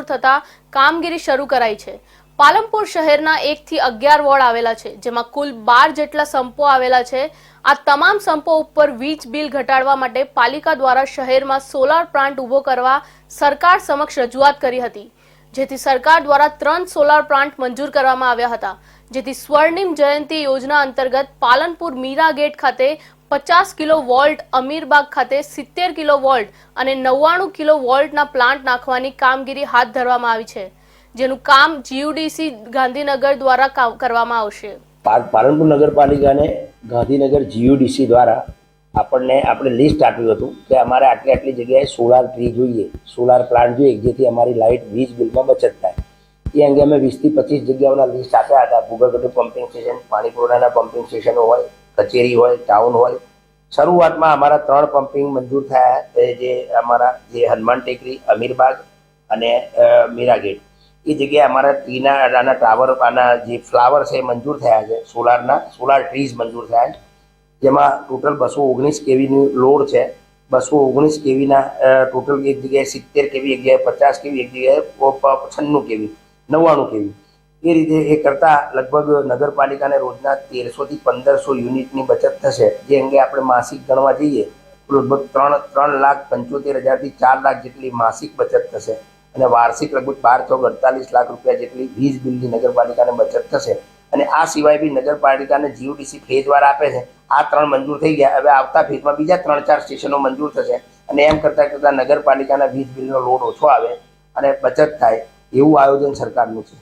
થતા કામગીરી શરૂ કરાઈ છે। પાલનપુર શહેરના 1 થી 11 વોર્ડ આવેલા છે, જેમાં કુલ 12 જેટલા સંપો આવેલા છે। આ તમામ સંપો ઉપર વીજ બિલ ઘટાડવા માટે પાલિકા દ્વારા શહેરમાં સોલાર પ્લાન્ટ ઊભો કરવા સરકાર સમક્ષ રજૂઆત કરી હતી, જેથી સરકાર દ્વારા 3 સોલાર પ્લાન્ટ મંજૂર કરવામાં આવ્યા હતા, જેથી સ્વર્ણિમ જયંતિ યોજના અંતર્ગત પાલનપુર મીરા ગેટ ખાતે 50 કિલો વોલ્ટ, અમીરબાગ ખાતે 70 કિલો વોલ્ટ અને 99 કિલો વોલ્ટના પ્લાન્ટ નાખવાની કામગીરી હાથ ધરવામાં આવી છે, જેનું કામ જીયુડીસી ગાંધીનગર દ્વારા કરવામાં આવશે। પાલનપુર નગરપાલિકાને ગાંધીનગર જીયુડીસી દ્વારા આપણે લિસ્ટ આપ્યું હતું કે અમારે આટલી જગ્યાએ સોલાર ટ્રી જોઈએ, સોલાર પ્લાન્ટ જોઈએ, જેથી અમારી લાઇટ વીજ બિલમાં બચત થાય। એ અંગે અમે 20 થી 25 જગ્યાઓના લિસ્ટ આપ્યા હતા। ભૂગર્ભ પમ્પિંગ સ્ટેશન, પાણી પુરવઠાના પમ્પિંગ સ્ટેશનો હોય, કચેરી હોય, ટાઉન હોય। શરૂઆતમાં અમારા 3 પમ્પિંગ મંજૂર થયા, જે અમારા હનુમાન ટેકરી, અમીરબાગ અને મીરા ગેટ। એ જગ્યાએ અમારા ટ્રીના ટાવર, આના જે ફ્લાવર છે મંજૂર થયા છે, સોલાર ટ્રીઝ મંજૂર થયા છે, જેમાં ટોટલ 219 કેવીની લોડ છે। 219 કેવીના ટોટલ એક જગ્યાએ 70 કેવી, એક જગ્યાએ 50 કેવી, એક જગ્યાએ 96 કેવી, 99 કેવી। એ રીતે એ કરતાં લગભગ નગરપાલિકાને રોજના 1300 થી 1500 યુનિટની બચત થશે, જે અંગે આપણે માસિક ગણવા જઈએ તો લગભગ 3,75,000 થી 4 લાખ જેટલી માસિક બચત થશે અને વાર્ષિક લગભગ 12,48 લાખ રૂપિયા જેટલી વીજ બિલની નગરપાલિકાને બચત થશે। અને આ સિવાય બી નગરપાલિકાને જીયુડીસી ફેઝવાર આપે છે। આ 3 મંજૂર થઈ ગયા, હવે આવતા ફેઝમાં બીજા 3-4 સ્ટેશનો મંજૂર થશે અને એમ કરતાં નગરપાલિકાના વીજ બિલનો લોડ ઓછો આવે અને બચત થાય, એવું આયોજન સરકારનું છે।